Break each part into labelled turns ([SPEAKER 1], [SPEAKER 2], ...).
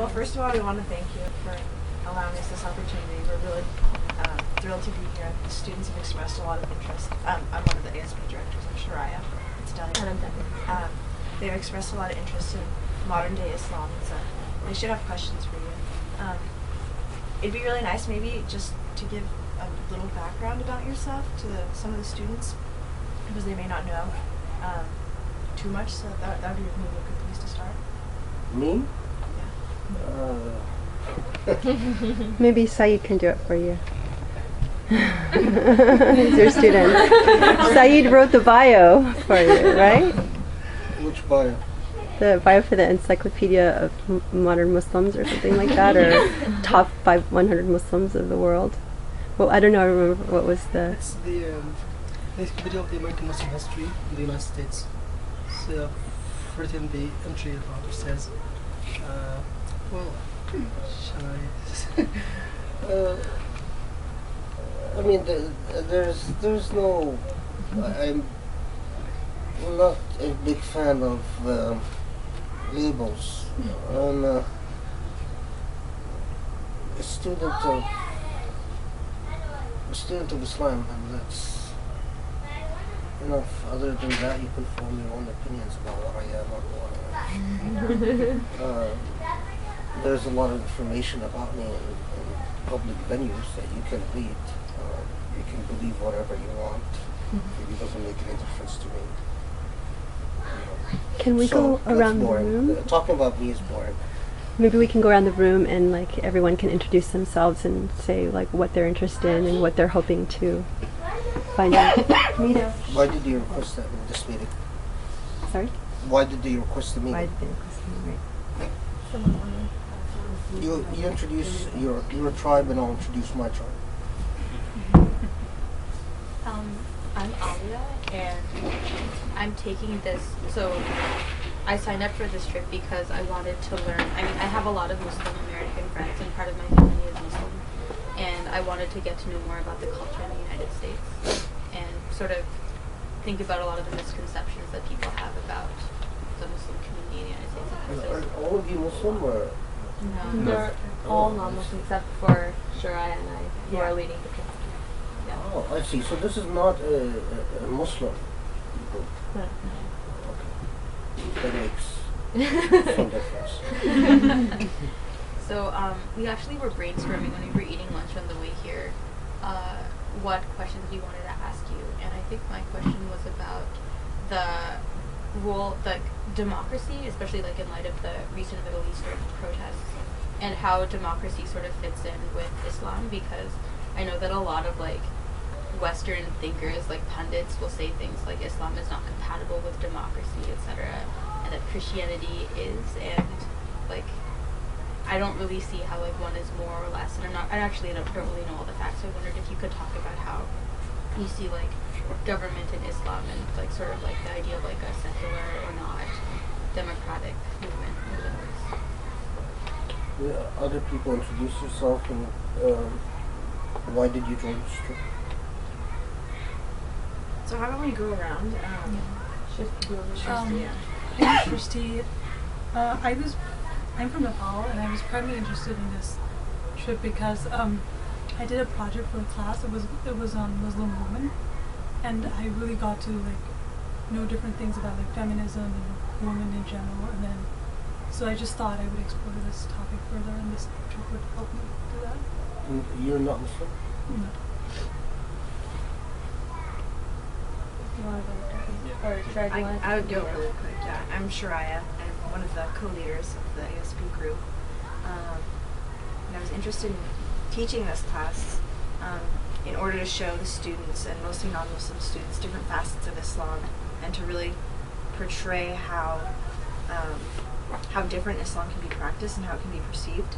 [SPEAKER 1] Well, first of all, we want to thank you for allowing us this opportunity. We're really thrilled to be here. The students have expressed a lot of interest. I'm one of the ASB directors. I'm Shariah. It's Delia. And I'm Debbie. They've expressed a lot of interest in modern day Islam, so they should have questions for you. It'd be really nice maybe just to give a little background about yourself to some of the students, because they may not know too much, so that would be maybe a good place to start.
[SPEAKER 2] Me?
[SPEAKER 1] Yeah.
[SPEAKER 3] Maybe Saeed can do it for you. He's your student. Saeed wrote the bio for you, right?
[SPEAKER 2] Which bio?
[SPEAKER 3] The bio for the Encyclopedia of Modern Muslims or something like that, or top 100 Muslims of the world. Well, I don't know, I remember what was the...
[SPEAKER 4] It's the Encyclopedia of the American Muslim History in the United States. So, written the entry about it says, well, shall I...
[SPEAKER 2] I mean, there's no... I'm not a big fan of labels. I'm a student of Islam, and that's enough. Other than that, you can form your own opinions about what I am or who I am. There's a lot of information about me in public venues that you can read. You can believe whatever you want. It doesn't make any difference to me.
[SPEAKER 3] Can we go around the room?
[SPEAKER 2] Talking about me is boring.
[SPEAKER 3] Maybe we can go around the room and like everyone can introduce themselves and say like what they're interested in and what they're hoping to find out. Mita.
[SPEAKER 2] Why did you request that in this meeting?
[SPEAKER 3] Sorry?
[SPEAKER 2] Why did you request the meeting?
[SPEAKER 3] Why did they request the meeting?
[SPEAKER 2] You introduce your tribe and I'll introduce my tribe.
[SPEAKER 5] I'm Alia, and I'm taking this, so I signed up for this trip because I wanted to learn. I mean, I have a lot of Muslim American friends, and part of my family is Muslim, and I wanted to get to know more about the culture in the United States and sort of think about a lot of the misconceptions that people have about the Muslim community in the United States.
[SPEAKER 2] Are all of you Muslim or?
[SPEAKER 5] No.
[SPEAKER 6] They're all non-Muslim except for Shariah and I, who are leading the trip.
[SPEAKER 2] Oh, I see. So this is not a Muslim group.
[SPEAKER 6] No.
[SPEAKER 2] Okay. That makes some difference.
[SPEAKER 5] So we actually were brainstorming when we were eating lunch on the way here, what questions we wanted to ask you, and I think my question was about the role, the democracy, especially like in light of the recent Middle Eastern protests, and how democracy sort of fits in with Islam, because I know that a lot of like Western thinkers, like pundits, will say things like Islam is not compatible with democracy, etc., and that Christianity is, and like I don't really see how like one is more or less, and I don't really know all the facts. So I wondered if you could talk about how you see like government in Islam and like sort of like the idea of like a secular or not democratic movement in the Middle East.
[SPEAKER 2] Other people introduce yourself and why did you join this trip?
[SPEAKER 1] So how about we go around?
[SPEAKER 7] I'm Shristi. I'm from Nepal, and I was primarily interested in this trip because I did a project for a class. It was on Muslim women, and I really got to like know different things about like feminism and women in general. And then, so I just thought I would explore this topic further, and this trip would help me do that.
[SPEAKER 2] And you're not Muslim?
[SPEAKER 7] No.
[SPEAKER 1] I would go really quick, yeah. I'm Shariah. I'm one of the co-leaders of the ASB group. And I was interested in teaching this class in order to show the students, and mostly non-Muslim students, different facets of Islam, and to really portray how different Islam can be practiced and how it can be perceived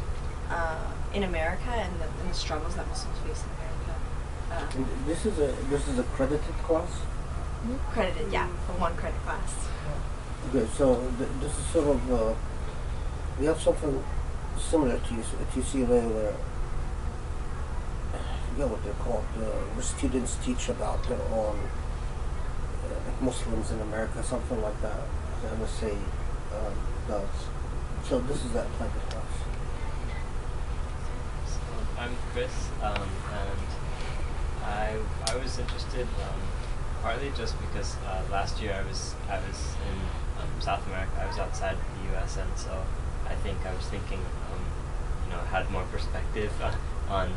[SPEAKER 1] in America, and the struggles that Muslims face in America.
[SPEAKER 2] And this is a credited class?
[SPEAKER 1] Credited, yeah, a 1 credit class.
[SPEAKER 2] Okay, so this is sort of, we have something similar to UCLA where, I forget what they're called, where students teach about their own like Muslims in America, something like that, the MSA does. So this is that type of class.
[SPEAKER 8] I'm Chris, and I was interested partly just because last year I was in South America. I was outside the U.S., and so I think I was thinking, had more perspective on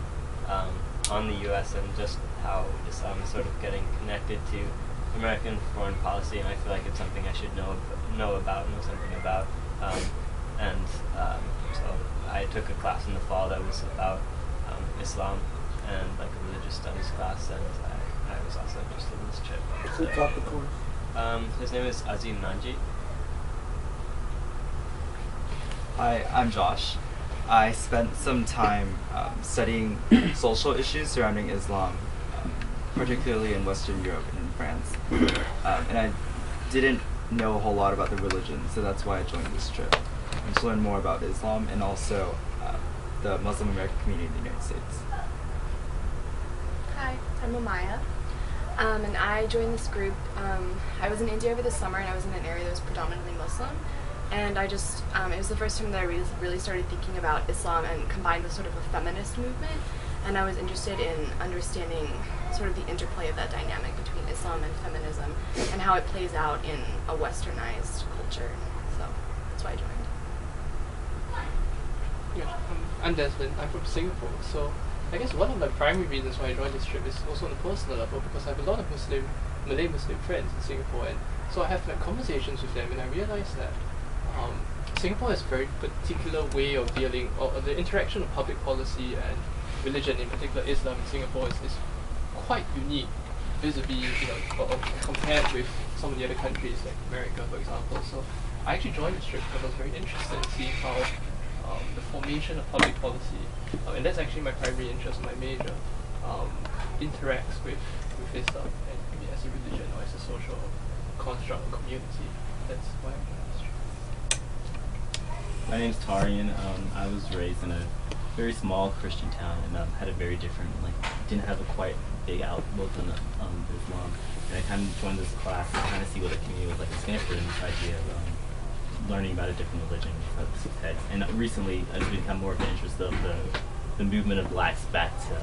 [SPEAKER 8] the U.S. and just how Islam is sort of getting connected to American foreign policy, and I feel like it's something I should know something about. So I took a class in the fall that was about Islam and like a religious studies class, and I was also interested in this trip.
[SPEAKER 2] What's the topic course?
[SPEAKER 8] His name is Azim Nanji.
[SPEAKER 9] Hi, I'm Josh. I spent some time studying social issues surrounding Islam, particularly in Western Europe and in France. And I didn't know a whole lot about the religion, so that's why I joined this trip. And to learn more about Islam and also the Muslim American community in the United States.
[SPEAKER 10] Hi, I'm Amaya, and I joined this group. I was in India over the summer, and I was in an area that was predominantly Muslim, and I just, it was the first time that I really started thinking about Islam and combined with sort of a feminist movement, and I was interested in understanding sort of the interplay of that dynamic between Islam and feminism, and how it plays out in a westernized culture, so that's why I joined.
[SPEAKER 11] Yeah, I'm Desmond. I'm from Singapore, so I guess one of my primary reasons why I joined this trip is also on a personal level, because I have a lot of Malay Muslim friends in Singapore, and so I have like conversations with them, and I realized that Singapore has a very particular way of dealing, or the interaction of public policy and religion, in particular Islam in Singapore, is quite unique vis-a-vis, or compared with some of the other countries like America, for example. So I actually joined this trip because I was very interested in seeing how the formation of public policy, and that's actually my primary interest, my major, interacts with Islam, and maybe as a religion or as a social construct or community. That's why I joined this trip.
[SPEAKER 12] My name's Tarian. I was raised in a very small Christian town and had a very different, didn't have a quite big outlook on Islam. And I kind of joined this class to kind of see what the community was like at Stanford, and this idea of learning about a different religion this text. And recently, it's become more of an interest of the movement of blacks back to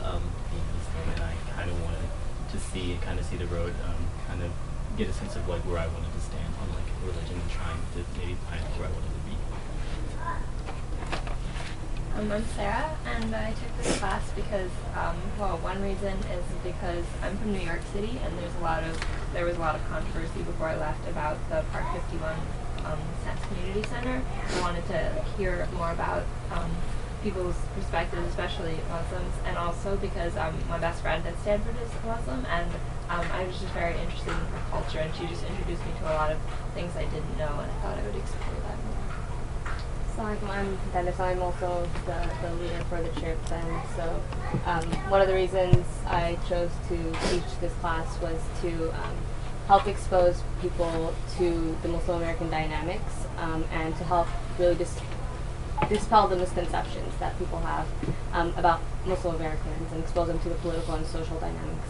[SPEAKER 12] being Muslim, and I kind of wanted to see the road, kind of get a sense of where I wanted to stand on religion, and trying to maybe find where I wanted to be.
[SPEAKER 6] I'm Sarah, and I took this class because, one reason is because I'm from New York City, and there was a lot of controversy before I left about the Park 51 Sense Community Center. I wanted to hear more about people's perspectives, especially Muslims, and also because my best friend at Stanford is Muslim, and I was just very interested in her culture, and she just introduced me to a lot of things I didn't know, and I thought I would explore that more. So I'm Dennis. I'm also the leader for the trip, and so one of the reasons I chose to teach this class was to help expose people to the Muslim American dynamics, and to help really dispel the misconceptions that people have about Muslim Americans and expose them to the political and social dynamics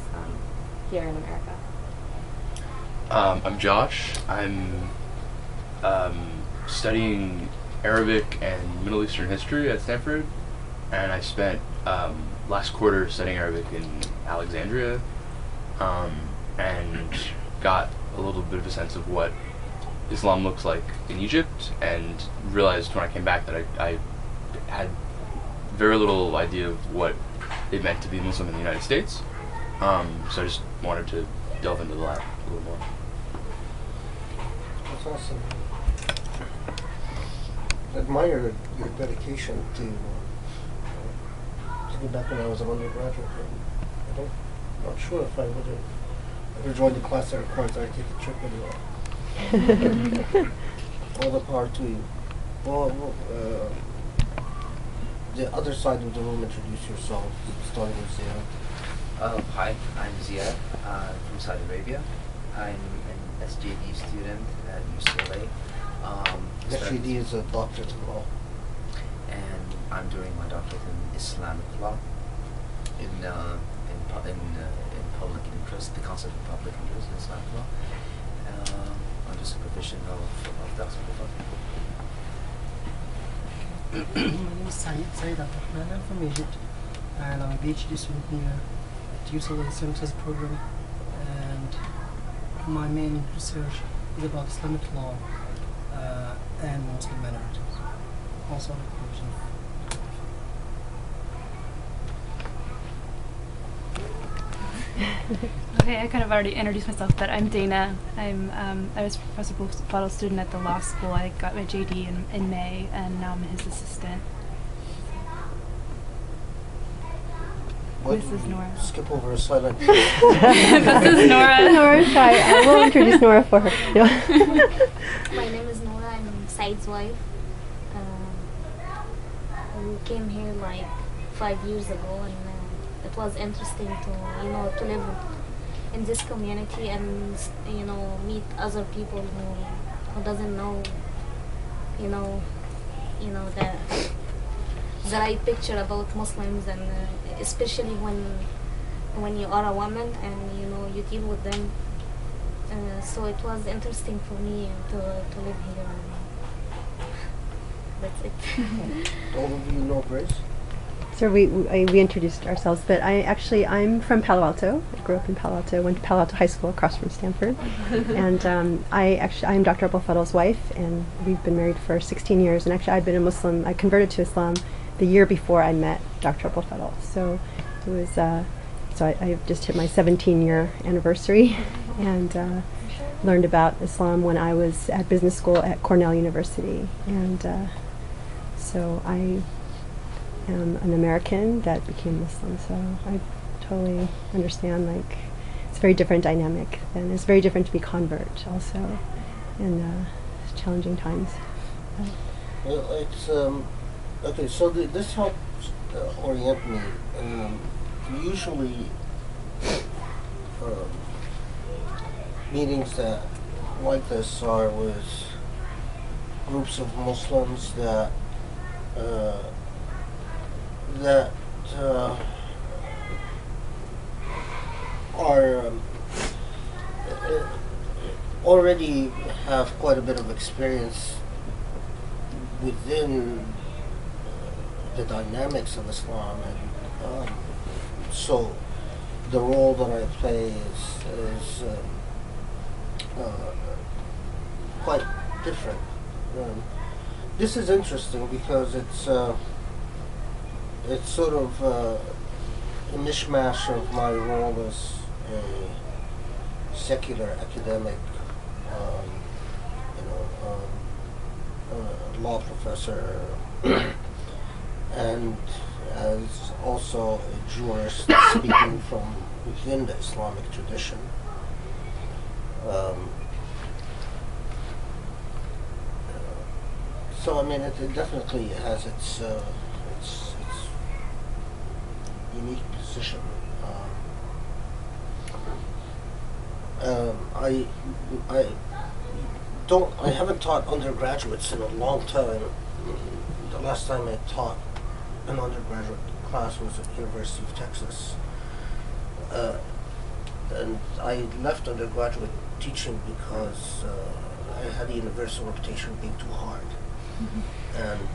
[SPEAKER 6] here in America.
[SPEAKER 13] I'm Josh. I'm studying Arabic and Middle Eastern history at Stanford, and I spent last quarter studying Arabic in Alexandria, and got a little bit of a sense of what Islam looks like in Egypt, and realized when I came back that I had very little idea of what it meant to be Muslim in the United States, so I just wanted to delve into that a little more.
[SPEAKER 2] That's awesome. I admire your dedication to go back when I was an undergraduate. I'm not sure if I would have ever joined the class that requires I take a trip with you. All the power to you. Well, the other side of the room, introduce yourself, starting with Ziad.
[SPEAKER 14] Hi, I'm Ziad from Saudi Arabia. I'm an SJD student at UCLA.
[SPEAKER 2] SJD is a doctorate in law.
[SPEAKER 14] And I'm doing my doctorate in Islamic law, in public interest, the concept of public interest in Islamic law, under supervision of Dr.
[SPEAKER 4] My name is Saeed Abou El Fadl. I'm from Egypt. and I'm a PhD student here at UCLA Islamic program, and my main research is about Islamic law and Muslim minorities. Also,
[SPEAKER 15] Okay, I kind of already introduced myself, but I'm Dana. I was Professor Fadl's student at the law school. I got my JD in May, and now I'm his assistant.
[SPEAKER 2] Why
[SPEAKER 15] This
[SPEAKER 2] did
[SPEAKER 15] is
[SPEAKER 2] you
[SPEAKER 15] Nora.
[SPEAKER 2] skip over a silent
[SPEAKER 15] This is Nora.
[SPEAKER 3] Nora's shy. I will introduce Nora for her. Yeah.
[SPEAKER 16] My name is Nora. I'm Said's wife. We came here like 5 years ago, and it was interesting to live in this community and meet other people who doesn't know the right picture about Muslims, and especially when you are a woman and you deal with them. So it was interesting for me to live here. That's it.
[SPEAKER 2] All of you know Grace?
[SPEAKER 3] So we introduced ourselves, but I'm from Palo Alto. I grew up in Palo Alto. Went to Palo Alto High School across from Stanford, and I'm Dr. Abou El Fadl's wife, and we've been married for 16 years. And actually, I'd been a Muslim. I converted to Islam the year before I met Dr. Abou El Fadl. So it was I just hit my 17-year anniversary, and learned about Islam when I was at business school at Cornell University, and so I am an American that became Muslim, so I totally understand, like, it's a very different dynamic, and it's very different to be convert also in challenging times.
[SPEAKER 2] Well, it's okay. So this helps orient me. Usually, meetings that like this are with groups of Muslims that are already have quite a bit of experience within the dynamics of Islam, and so the role that I play is quite different. This is interesting because it's sort of a mishmash of my role as a secular academic, law professor, and as also a jurist speaking from within the Islamic tradition. So I mean, it definitely has its unique position. I haven't taught undergraduates in a long time. The last time I taught an undergraduate class was at the University of Texas. And I left undergraduate teaching because I had a universal reputation of being too hard. And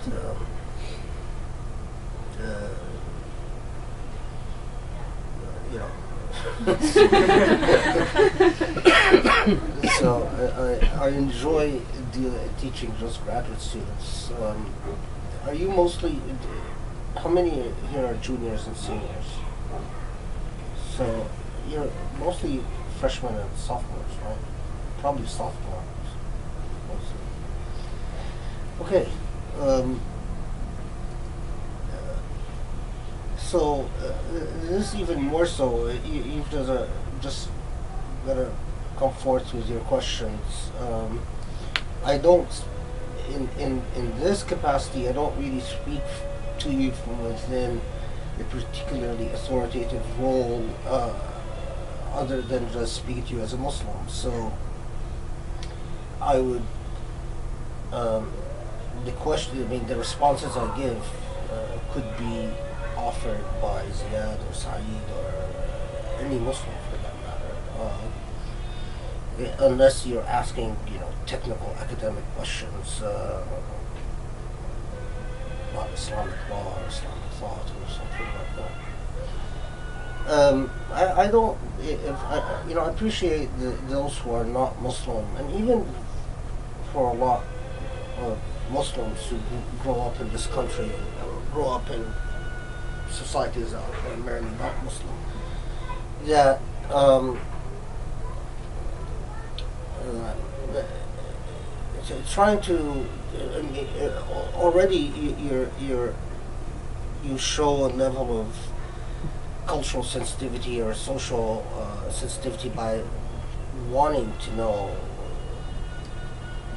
[SPEAKER 2] so I enjoy teaching just graduate students. Are you mostly, how many here are juniors and seniors? So you're mostly freshmen and sophomores, right? Probably sophomores. Mostly. Okay. So this is even more so. You've just gotta come forth with your questions. I don't, in this capacity, I don't really speak to you from within a particularly authoritative role, other than just speak to you as a Muslim. So I would, the responses I give could be offered by Ziad or Saeed or any Muslim for that matter, unless you're asking, technical academic questions. about Islamic law or Islamic thought or something like that. I don't, I appreciate those who are not Muslim, and even for a lot of Muslims who grow up in this country and grow up in societies that are primarily not Muslim, that trying to already you show a level of cultural sensitivity or social sensitivity by wanting to know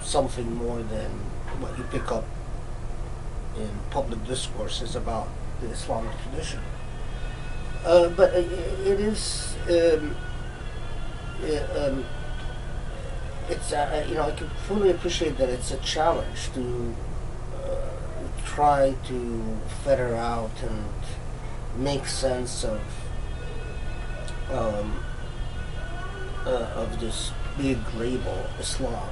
[SPEAKER 2] something more than what you pick up in public discourses about the Islamic tradition. But it is it's I can fully appreciate that it's a challenge to try to fetter out and make sense of this big label, Islam.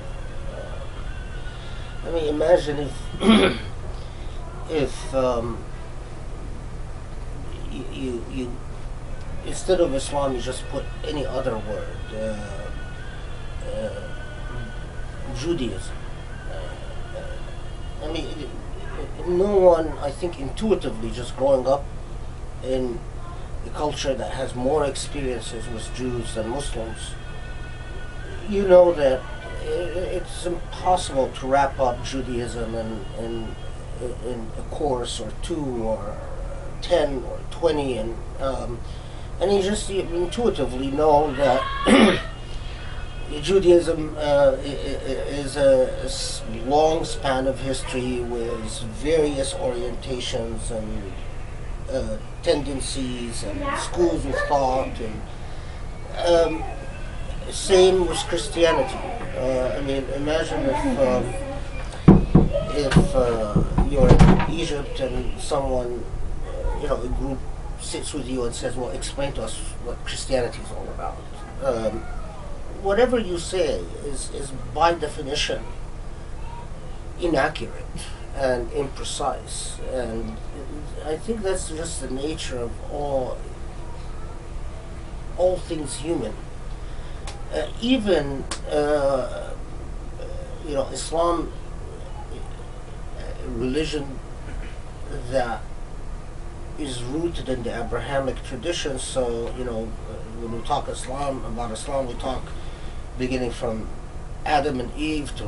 [SPEAKER 2] I mean, imagine if you instead of Islam you just put any other word, Judaism. I mean, no one, I think, intuitively, just growing up in a culture that has more experiences with Jews than Muslims, you know that it's impossible to wrap up Judaism in a course or 2 or 10 or 20, and you just intuitively know that Judaism is a long span of history with various orientations and tendencies and schools of thought, and same with Christianity. I mean, imagine if you're in Egypt and someone, a group sits with you and says, "Well, explain to us what Christianity is all about." Whatever you say is by definition inaccurate and imprecise, and I think that's just the nature of all things human. Even Islam, religion that is rooted in the Abrahamic tradition. So when we talk about Islam, we talk beginning from Adam and Eve to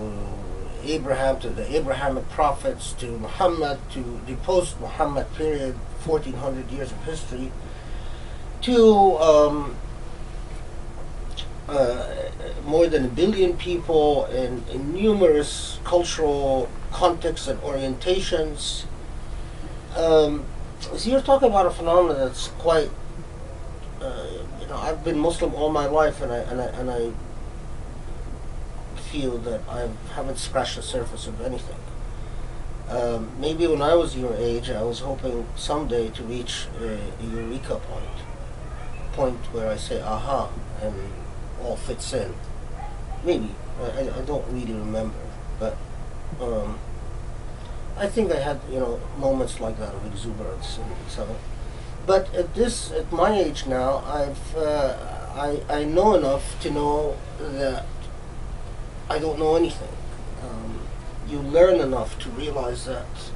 [SPEAKER 2] Abraham, to the Abrahamic prophets, to Muhammad, to the post-Muhammad period, 1400 years of history, to more than 1 billion people in numerous cultural contexts and orientations. So you're talking about a phenomenon that's quite, I've been Muslim all my life, and I feel that I haven't scratched the surface of anything. Maybe when I was your age, I was hoping someday to reach a eureka point where I say, aha, and all fits in. Maybe. I don't really remember, but I think I had, moments like that of exuberance and so. But at my age now, I know enough to know that I don't know anything. You learn enough to realize that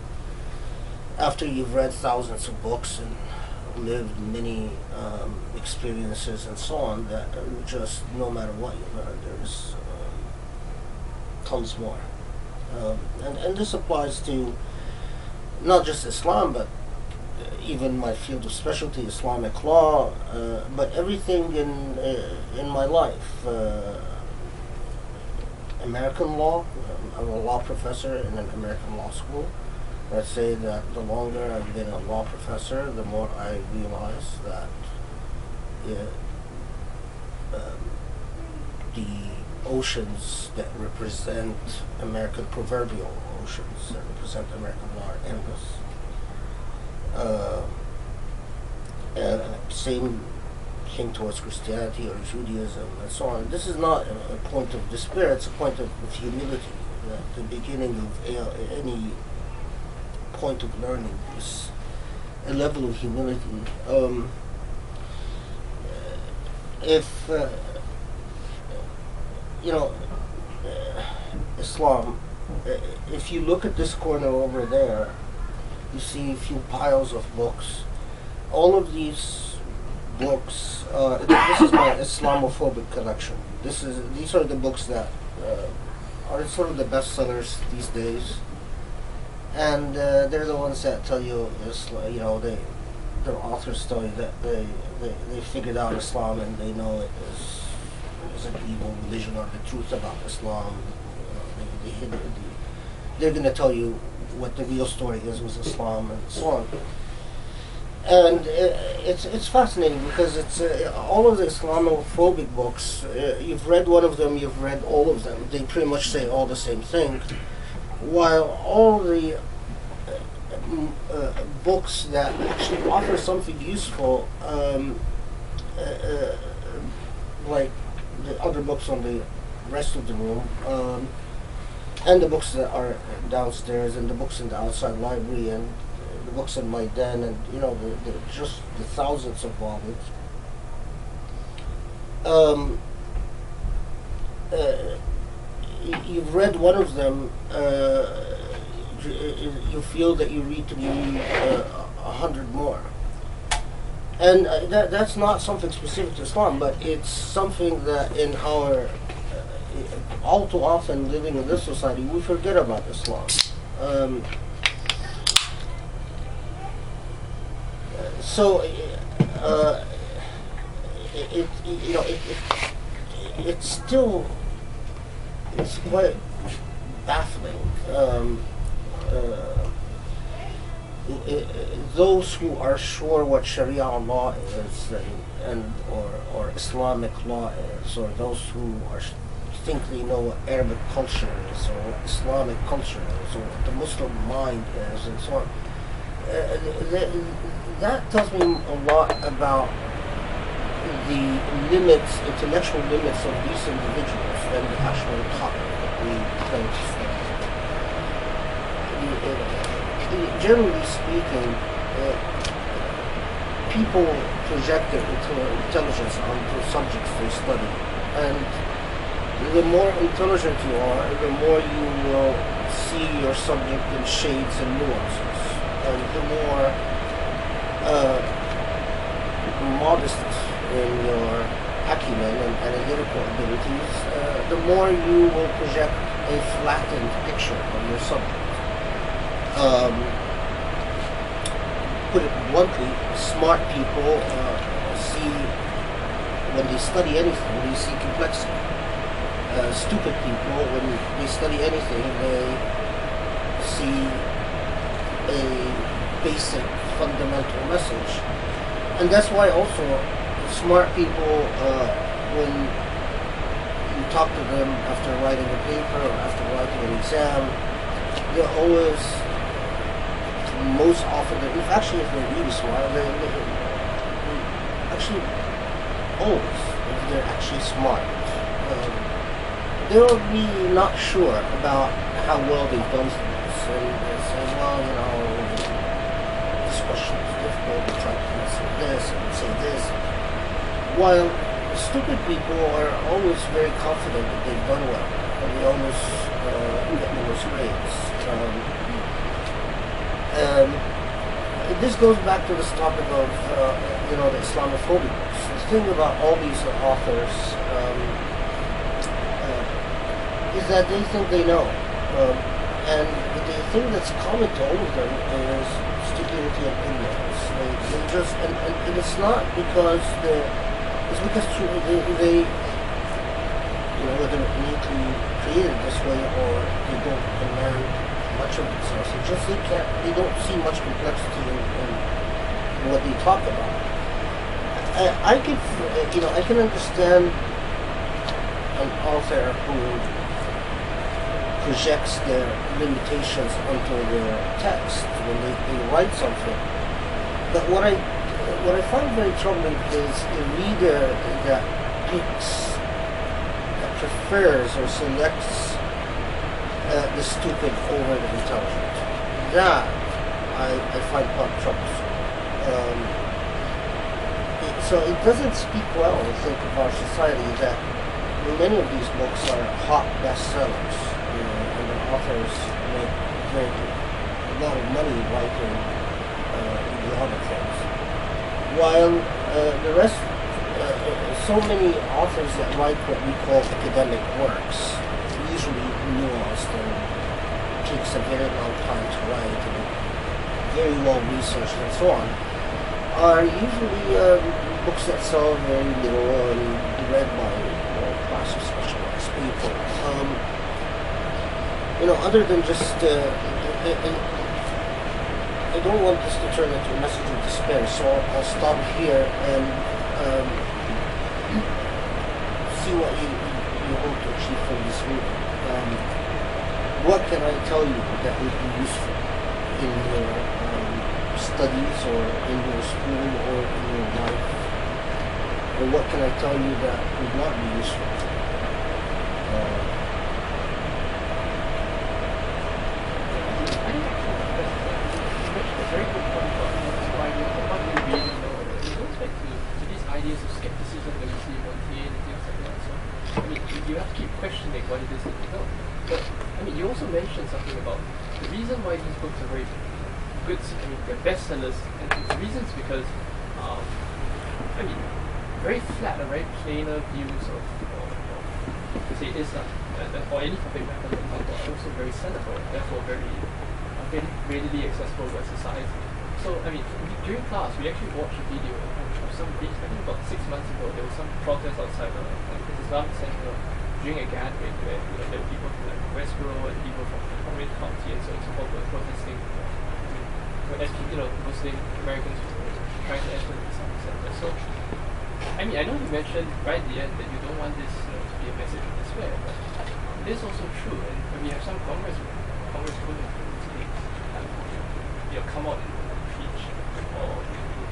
[SPEAKER 2] after you've read thousands of books and lived many experiences and so on, that just no matter what you learn, there's tons more. And this applies to not just Islam, but even my field of specialty, Islamic law, but everything in my life. American law. I'm a law professor in an American law school. I'd say that the longer I've been a law professor, the more I realize that the oceans that represent American, proverbial oceans that represent American law, are endless. Same thing towards Christianity or Judaism and so on. This is not a point of despair, it's a point of humility. At the beginning of any point of learning is a level of humility. If you know, Islam, if you look at this corner over there, you see a few piles of books. All of these books, this is my Islamophobic collection. These are the books that are sort of the bestsellers these days, and they're the ones that tell you, you know, their authors tell you that they figured out Islam and they know it is an evil religion or the truth about Islam. You know, they're going to tell you what the real story is with Islam and so on. And it's fascinating because it's all of the Islamophobic books. You've read one of them, you've read all of them. They pretty much say all the same thing, while all the books that actually offer something useful, like the other books on the rest of the room, and the books that are downstairs, and the books in the outside library, and the books in my den, and you know, just the thousands of volumes. You've read one of them, you feel that you read to be 100 more. And that's not something specific to Islam, but it's something that in our, all too often living in this society, we forget about Islam. So, you know, it's still, it's quite baffling. Those who are sure what Sharia law is or Islamic law is, or those who think they know what Arabic culture is, or what Islamic culture is, or what the Muslim mind is, and so on. That tells me a lot about the limits, intellectual limits of these individuals and the actual topic that we claim to study. Generally speaking, people project their intelligence onto subjects they study, and the more intelligent you are, the more you will see your subject in shades and nuances, and the more modest in your acumen and analytical abilities, the more you will project a flattened picture of your subject. Put it bluntly, smart people see, when they study anything, they see complexity. Stupid people, when they study anything, they see a basic, fundamental message. And that's why also smart people, when you talk to them after writing a paper or after writing an exam, they're always, most often, actually if they're really smart, actually always, if they're actually smart, they'll be not sure about how well they've done things, and they say, well, you know, this question is difficult, we try to answer this and say this, while stupid people are always very confident that they've done well, and they always get the worst grades. This goes back to this topic of, you know, the Islamophobic. The thing about all these authors is that they think they know. And the thing that's common to all of them is stupidity and ignorance. They just, and it's not because it's because they, you know, whether innately created this way or they don't command much of themselves. It's just they don't see much complexity in what they talk about. I could, you know, I can understand an author who projects their limitations onto their text when they write something. But what I find very troubling is a reader that picks, that prefers or selects the stupid over the intelligent. That I find quite troublesome. So it doesn't speak well, I think, of our society that many of these books are hot bestsellers, and the authors make a lot of money writing the other things. While the rest, so many authors that write what we call academic works, usually nuanced and takes a very long time to write and very well researched and so on, are usually books that sell very little and read by a class of specialized people. Other than just, I don't want this to turn into a message of despair, so I'll stop here and see what you hope to achieve from this meeting. What can I tell you that would be useful in your studies or in your school or in your life? Or what can I tell you that would not be useful?
[SPEAKER 11] Very good point about why what you really know. And it goes back to these ideas of skepticism that we see on here and things like that. So, I mean, you have to keep questioning what it is that you know. But, I mean, you also mentioned something about the reason why these books are very good, I mean, they're bestsellers, and the reason is because, I mean, very flat and very plainer views of say, Islam, or any topic matter, for example, are also very central, therefore very readily accessible by society. So, I mean, during class, we actually watched a video of some I think about 6 months ago, there was some protest outside the Islamic Center during a gathering where there were people from like Westboro and people from Orange County and so on and so forth were protesting, Muslim Americans were trying to enter the Islamic Center. So, I mean, I know you mentioned right at the end that you don't want this to be a message of despair, but it is also true, and we have some congresswomen come out and preach or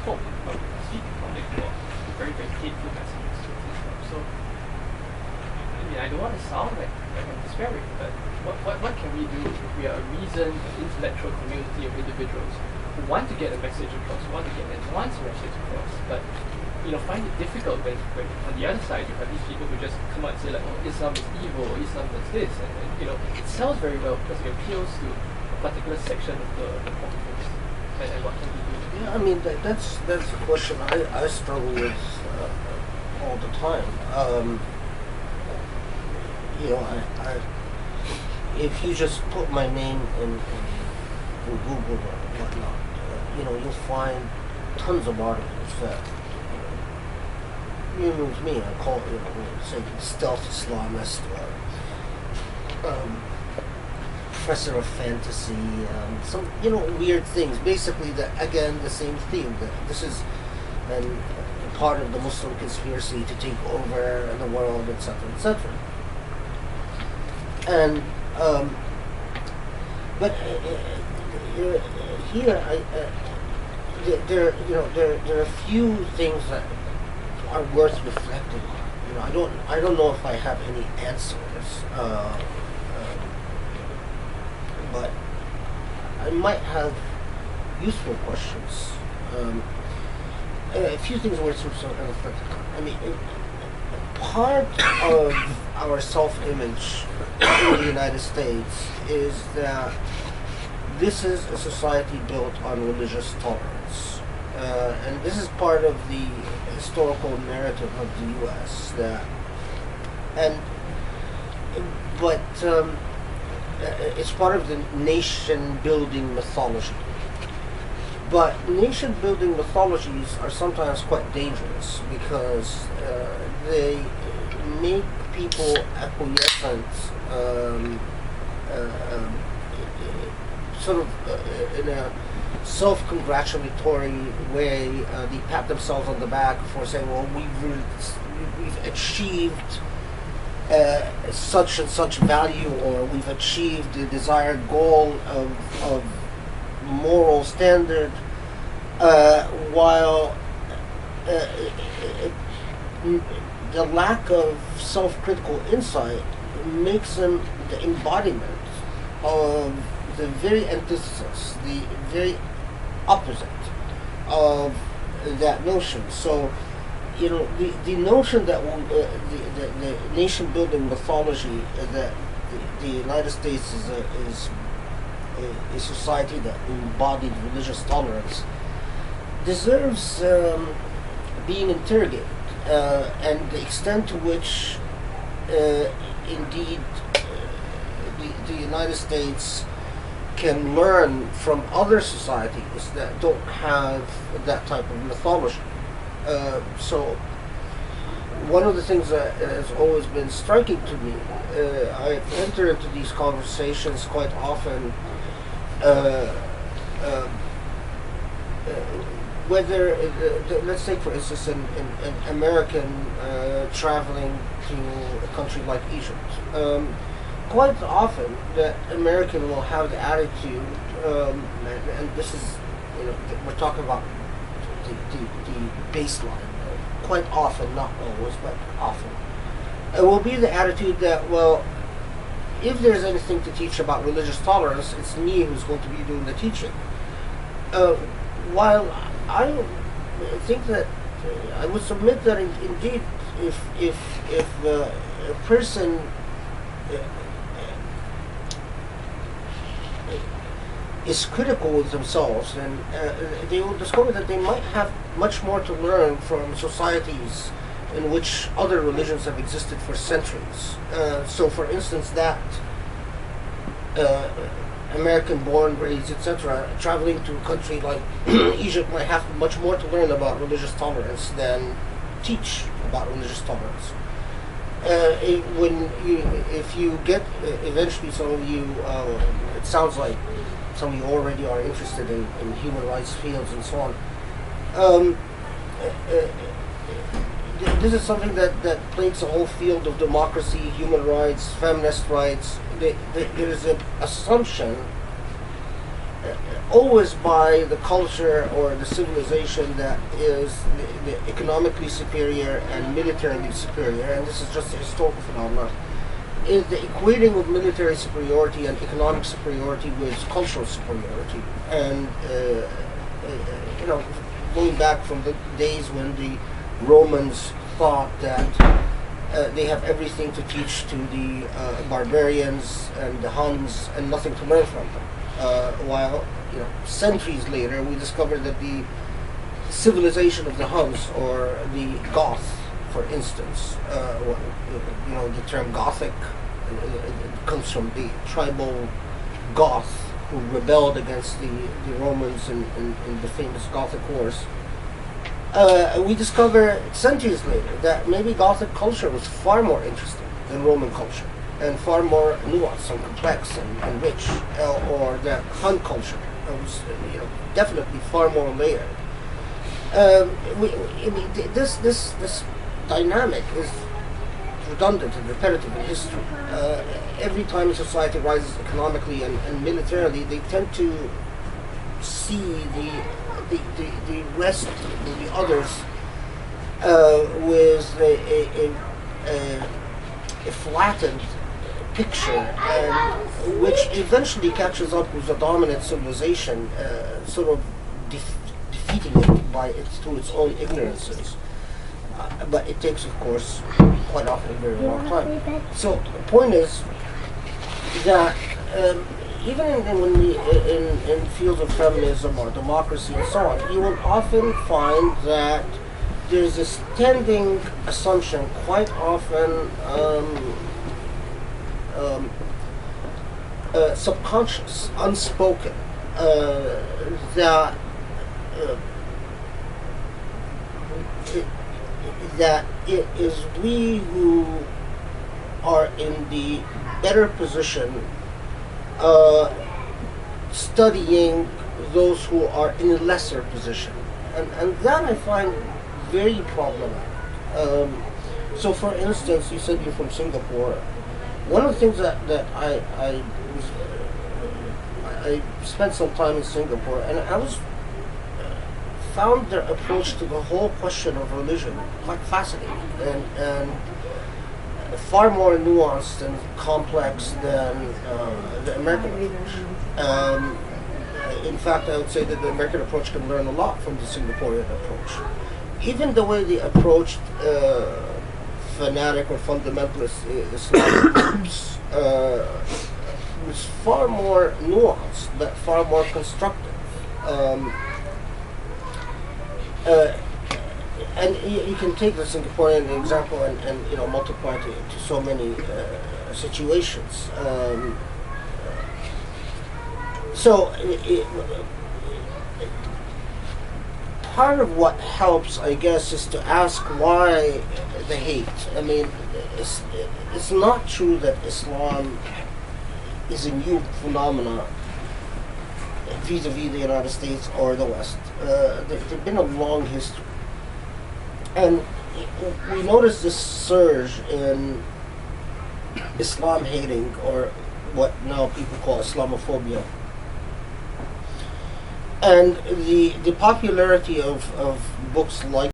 [SPEAKER 11] talk about speak in public about very, very hateful messages to Islam. So, I mean, I don't want to sound like I'm despairing, but what can we do if we are a reasoned, intellectual community of individuals who want to get a message across, want to get a nuanced message across, but find it difficult when on the other side you have these people who just come out and say like, oh, Islam is evil, or Islam does this, and it sells very well because it appeals to a particular section of the populace. And what can we do?
[SPEAKER 2] Yeah, I mean that's a question I struggle with all the time. I if you just put my name in Google or whatnot, you'll find tons of articles that. With me, I call it, say, stealth Islamist, or professor of fantasy, some, weird things. Basically, again, the same theme, that this is part of the Muslim conspiracy to take over the world, etc., etc. And, but here, there are a few things that are worth reflecting on. I don't know if I have any answers, but I might have useful questions. A few things worth reflecting on. I mean, part of our self-image in the United States is that this is a society built on religious tolerance. And this is part of the historical narrative of the U.S. But it's part of the nation-building mythology. But nation-building mythologies are sometimes quite dangerous because they make people acquiescent, in a self-congratulatory way. They pat themselves on the back for saying, well, we've achieved such and such value, or we've achieved the desired goal of moral standard, while the lack of self-critical insight makes them the embodiment of the very antithesis, the very opposite of that notion. So, the notion that the nation building mythology that the United States is a society that embodied religious tolerance deserves being interrogated, and the extent to which indeed the United States can learn from other societies that don't have that type of mythology. So one of the things that has always been striking to me, I enter into these conversations quite often, whether, let's take for instance an American traveling to a country like Egypt. Quite often the American will have the attitude, and this is, we're talking about the baseline, quite often, not always, but often, it will be the attitude that, well, if there's anything to teach about religious tolerance, it's me who's going to be doing the teaching. While I think that I would submit that indeed, if a person is critical with themselves, then they will discover that they might have much more to learn from societies in which other religions have existed for centuries. So, for instance, that American-born, raised, etc., traveling to a country like Egypt might have much more to learn about religious tolerance than teach about religious tolerance. If you get eventually, some of you, it sounds like some of you already are interested in human rights fields and so on. This is something that plagues the whole field of democracy, human rights, feminist rights. There is an assumption, always by the culture or the civilization that is the economically superior and militarily superior, and this is just a historical phenomenon, is the equating of military superiority and economic superiority with cultural superiority. And going back from the days when the Romans thought that they have everything to teach to the barbarians and the Huns and nothing to learn from them. While centuries later we discovered that the civilization of the Huns or the Goths, for instance, the term Gothic comes from the tribal Goths who rebelled against the Romans in the famous Gothic Wars. We discover centuries later that maybe Gothic culture was far more interesting than Roman culture, and far more nuanced and complex and rich, or that Hun culture was definitely far more layered. This dynamic is redundant and repetitive in history. Every time a society rises economically and militarily, they tend to see the rest of the others with a flattened picture, and which eventually catches up with the dominant civilization, sort of defeating it through its own ignorances. But it takes, of course, quite often a very long time. So the point is that even in fields of feminism or democracy and so on, you will often find that there's a standing assumption, quite often subconscious, unspoken, that it is we who are in the better position studying those who are in a lesser position. And that I find very problematic. So for instance, you said you're from Singapore. One of the things that I spent some time in Singapore, and I was found their approach to the whole question of religion quite fascinating. And far more nuanced and complex than the American approach. In fact, I would say that the American approach can learn a lot from the Singaporean approach. Even the way they approached fanatic or fundamentalist Islamic groups was far more nuanced, but far more constructive. And you can take the Singaporean example and you know, multiply it to so many situations. Part of what helps, I guess, is to ask why the hate. I mean, it's not true that Islam is a new phenomenon vis-a-vis the United States or the West. There's been a long history. And we notice this surge in Islam hating, or what now people call Islamophobia. And the popularity of books like